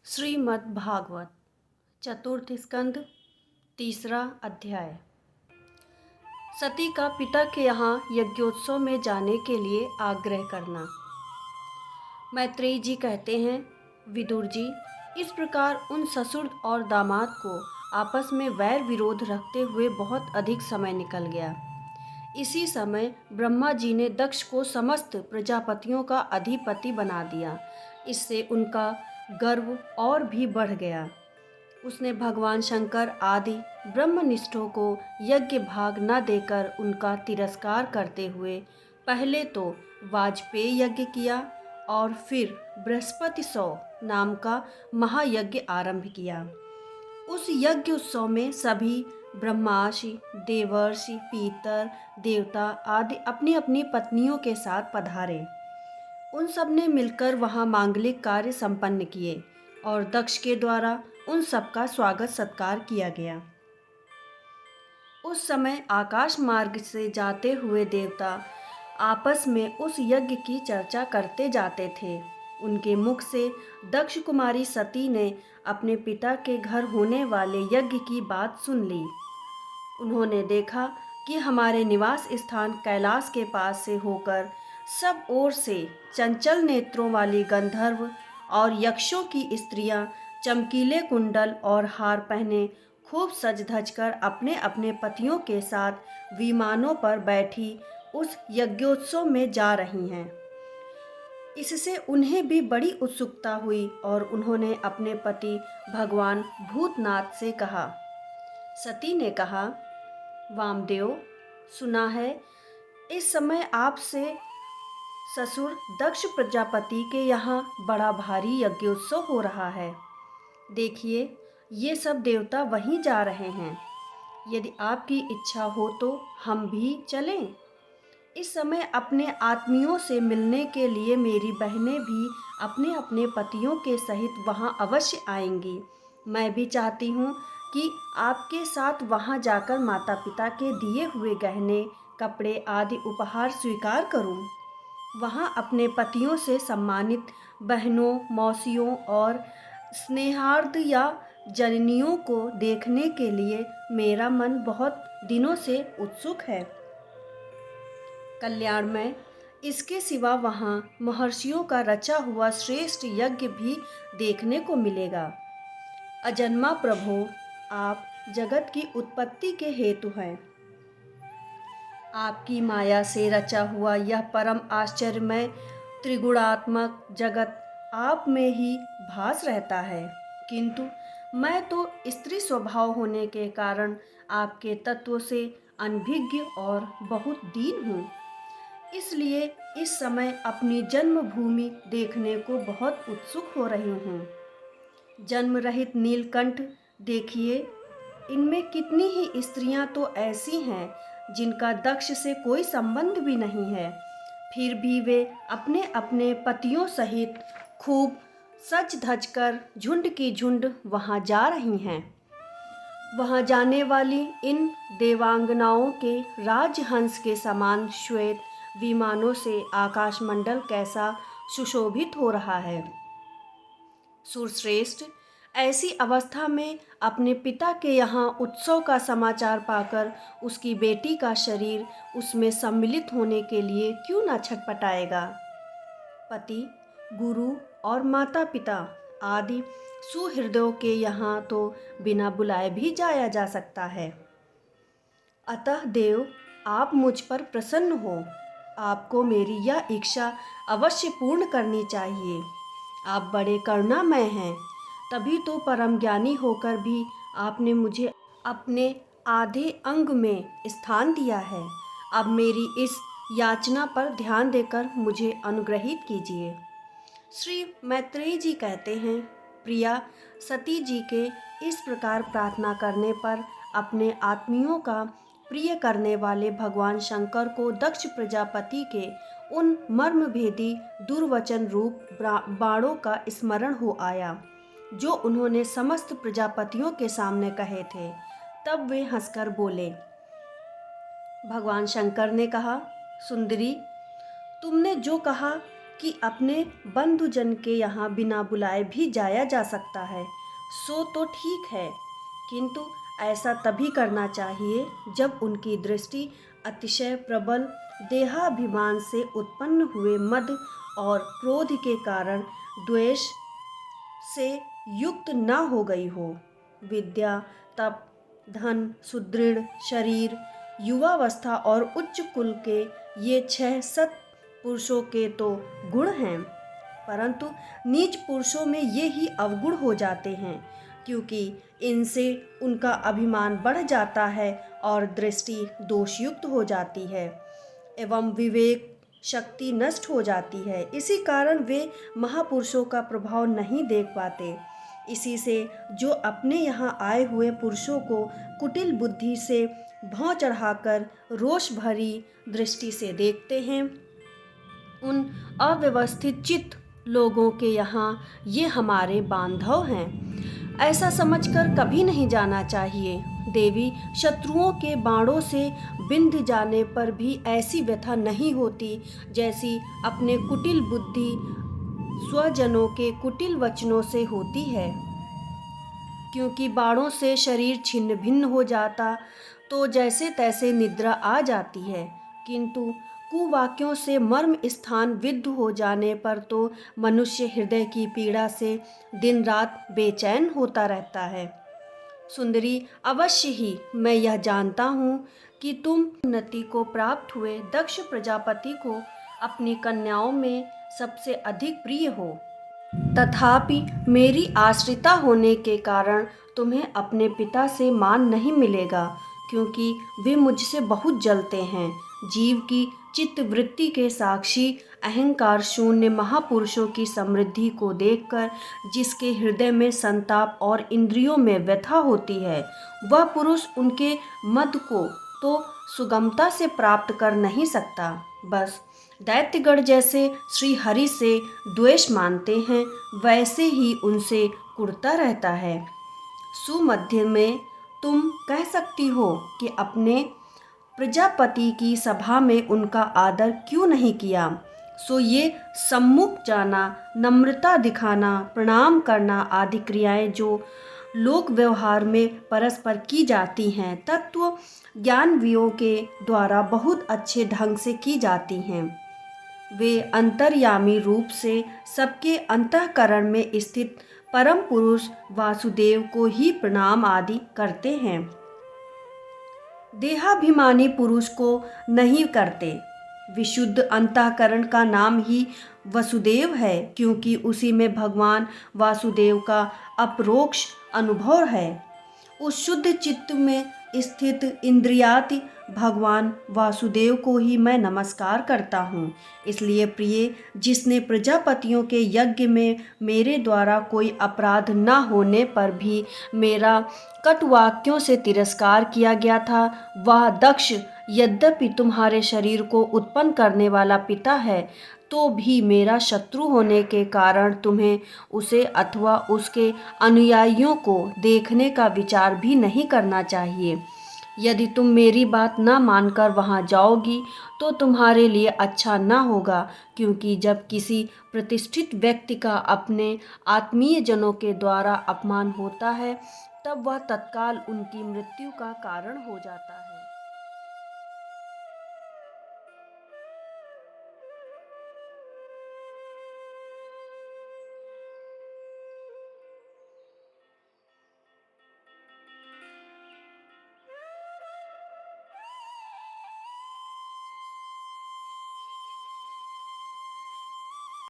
श्रीमद् भागवत चतुर्थ स्कंद तीसरा अध्याय। सती का पिता के यहाँ यज्ञोत्सव में जाने के लिए आग्रह करना। मैत्रेयी जी कहते हैं, विदुर जी, इस प्रकार उन ससुर और दामाद को आपस में वैर विरोध रखते हुए बहुत अधिक समय निकल गया। इसी समय ब्रह्मा जी ने दक्ष को समस्त प्रजापतियों का अधिपति बना दिया। इससे उनका गर्व और भी बढ़ गया। उसने भगवान शंकर आदि ब्रह्मनिष्ठों को यज्ञ भाग न देकर उनका तिरस्कार करते हुए पहले तो वाजपेय यज्ञ किया और फिर बृहस्पति सौ नाम का महायज्ञ आरंभ किया। उस यज्ञ उत्सव में सभी ब्रह्मार्षि, देवर्षि, पीतर, देवता आदि अपनी अपनी पत्नियों के साथ पधारे। उन सब ने मिलकर वहाँ मांगलिक कार्य संपन्न किए और दक्ष के द्वारा उन सब का स्वागत सत्कार किया गया। उस समय आकाश मार्ग से जाते हुए देवता आपस में उस यज्ञ की चर्चा करते जाते थे। उनके मुख से दक्ष कुमारी सती ने अपने पिता के घर होने वाले यज्ञ की बात सुन ली। उन्होंने देखा कि हमारे निवास स्थान कैलाश के पास से होकर सब ओर से चंचल नेत्रों वाली गंधर्व और यक्षों की स्त्रियां चमकीले कुंडल और हार पहने खूब सज धज कर अपने अपने पतियों के साथ विमानों पर बैठी उस यज्ञोत्सव में जा रही हैं। इससे उन्हें भी बड़ी उत्सुकता हुई और उन्होंने अपने पति भगवान भूतनाथ से कहा। सती ने कहा, वामदेव, सुना है इस समय आपसे ससुर दक्ष प्रजापति के यहाँ बड़ा भारी यज्ञोत्सव हो रहा है। देखिए, ये सब देवता वहीं जा रहे हैं। यदि आपकी इच्छा हो तो हम भी चलें। इस समय अपने आत्मियों से मिलने के लिए मेरी बहनें भी अपने अपने पतियों के सहित वहाँ अवश्य आएंगी। मैं भी चाहती हूँ कि आपके साथ वहाँ जाकर माता पिता के दिए हुए गहने, कपड़े आदि उपहार स्वीकार करूँ। वहाँ अपने पतियों से सम्मानित बहनों, मौसियों और स्नेहार्द या जननियों को देखने के लिए मेरा मन बहुत दिनों से उत्सुक है। कल्याण में इसके सिवा वहाँ महर्षियों का रचा हुआ श्रेष्ठ यज्ञ भी देखने को मिलेगा। अजन्मा प्रभो, आप जगत की उत्पत्ति के हेतु हैं। आपकी माया से रचा हुआ यह परम आश्चर्यमय त्रिगुणात्मक जगत आप में ही भास रहता है, किंतु मैं तो स्त्री स्वभाव होने के कारण आपके तत्व से अनभिज्ञ और बहुत दीन हूँ। इसलिए इस समय अपनी जन्मभूमि देखने को बहुत उत्सुक हो रही हूँ। जन्म रहित नीलकंठ देखिए, इनमें कितनी ही स्त्रियां तो ऐसी हैं जिनका दक्ष से कोई संबंध भी नहीं है, फिर भी वे अपने अपने पतियों सहित खूब सज धज कर झुंड की झुंड वहाँ जा रही हैं। वहाँ जाने वाली इन देवांगनाओं के राजहंस के समान श्वेत विमानों से आकाशमंडल कैसा सुशोभित हो रहा है। सुरश्रेष्ठ, ऐसी अवस्था में अपने पिता के यहाँ उत्सव का समाचार पाकर उसकी बेटी का शरीर उसमें सम्मिलित होने के लिए क्यों न छटपटाएगा। पति, गुरु और माता पिता आदि सुहृदयों के यहाँ तो बिना बुलाए भी जाया जा सकता है। अतः देव, आप मुझ पर प्रसन्न हो। आपको मेरी यह इच्छा अवश्य पूर्ण करनी चाहिए। आप बड़े करुणामय हैं, तभी तो परम ज्ञानी होकर भी आपने मुझे अपने आधे अंग में स्थान दिया है। अब मेरी इस याचना पर ध्यान देकर मुझे अनुग्रहित कीजिए। श्री मैत्रेयी जी कहते हैं, प्रिया, सती जी के इस प्रकार प्रार्थना करने पर अपने आत्मियों का प्रिय करने वाले भगवान शंकर को दक्ष प्रजापति के उन मर्मभेदी दुर्वचन रूप बाणों का स्मरण हो आया, जो उन्होंने समस्त प्रजापतियों के सामने कहे थे। तब वे हंसकर बोले। भगवान शंकर ने कहा, सुंदरी, तुमने जो कहा कि अपने बंधुजन के यहाँ बिना बुलाए भी जाया जा सकता है, सो तो ठीक है, किंतु ऐसा तभी करना चाहिए जब उनकी दृष्टि अतिशय प्रबल देहाभिमान से उत्पन्न हुए मद और क्रोध के कारण द्वेष से युक्त न हो गई हो। विद्या, तप, धन, सुदृढ़ शरीर, युवावस्था और उच्च कुल के ये 6 सत पुरुषों के तो गुण हैं, परंतु नीच पुरुषों में ये ही अवगुण हो जाते हैं, क्योंकि इनसे उनका अभिमान बढ़ जाता है और दृष्टि दोषयुक्त हो जाती है एवं विवेक शक्ति नष्ट हो जाती है। इसी कारण वे महापुरुषों का प्रभाव नहीं देख पाते। इसी से जो अपने यहाँ आए हुए पुरुषों को कुटिल बुद्धि से भौं चढ़ाकर रोष भरी दृष्टि से देखते हैं, उन अव्यवस्थित चित्त लोगों के यहाँ ये हमारे बांधव हैं, ऐसा समझकर कभी नहीं जाना चाहिए। देवी, शत्रुओं के बाणों से बिंध जाने पर भी ऐसी व्यथा नहीं होती जैसी अपने कुटिल बुद्धि स्वजनों के कुटिल वचनों से होती है, क्योंकि बाणों से शरीर छिन्न भिन्न हो जाता तो जैसे तैसे निद्रा आ जाती है, किंतु कुवाक्यों से मर्म स्थान विद्ध हो जाने पर तो मनुष्य हृदय की पीड़ा से दिन रात बेचैन होता रहता है। सुंदरी, अवश्य ही मैं यह जानता हूँ कि तुम उन्नति को प्राप्त हुए दक्ष प्रजापति को अपनी कन्याओं में सबसे अधिक प्रिय हो, तथापि मेरी आश्रिता होने के कारण तुम्हें अपने पिता से मान नहीं मिलेगा, क्योंकि वे मुझसे बहुत जलते हैं। जीव की चित्त वृत्ति के साक्षी अहंकार शून्य महापुरुषों की समृद्धि को देखकर जिसके हृदय में संताप और इंद्रियों में व्यथा होती है, वह पुरुष उनके मद को तो सुगमता से प्राप्त कर नहीं सकता। बस दैत्यगण जैसे श्री हरि से द्वेष मानते हैं, वैसे ही उनसे कुढ़ता रहता है। सुमध्य में तुम कह सकती हो कि अपने प्रजापति की सभा में उनका आदर क्यों नहीं किया, सो ये सम्मुख जाना, नम्रता दिखाना, प्रणाम करना आदि क्रियाएं जो लोक व्यवहार में परस्पर की जाती हैं, तत्व ज्ञानवियों के द्वारा बहुत अच्छे ढंग से की जाती हैं। वे अंतर्यामी रूप से सबके अंतःकरण में स्थित परम पुरुष वासुदेव को ही प्रणाम आदि करते हैं, देहाभिमानी पुरुष को नहीं करते। विशुद्ध अंतःकरण का नाम ही वसुदेव है, क्योंकि उसी में भगवान वासुदेव का अपरोक्ष अनुभव है। उस शुद्ध चित्त में स्थित इंद्रियाति भगवान वासुदेव को ही मैं नमस्कार करता हूँ। इसलिए प्रिय, जिसने प्रजापतियों के यज्ञ में मेरे द्वारा कोई अपराध न होने पर भी मेरा कटुवाक्यों से तिरस्कार किया गया था, वह दक्ष यद्यपि तुम्हारे शरीर को उत्पन्न करने वाला पिता है, तो भी मेरा शत्रु होने के कारण तुम्हें उसे अथवा उसके अनुयायियों को देखने का विचार भी नहीं करना चाहिए। यदि तुम मेरी बात न मानकर वहाँ जाओगी तो तुम्हारे लिए अच्छा न होगा, क्योंकि जब किसी प्रतिष्ठित व्यक्ति का अपने आत्मीय जनों के द्वारा अपमान होता है, तब वह तत्काल उनकी मृत्यु का कारण हो जाता है।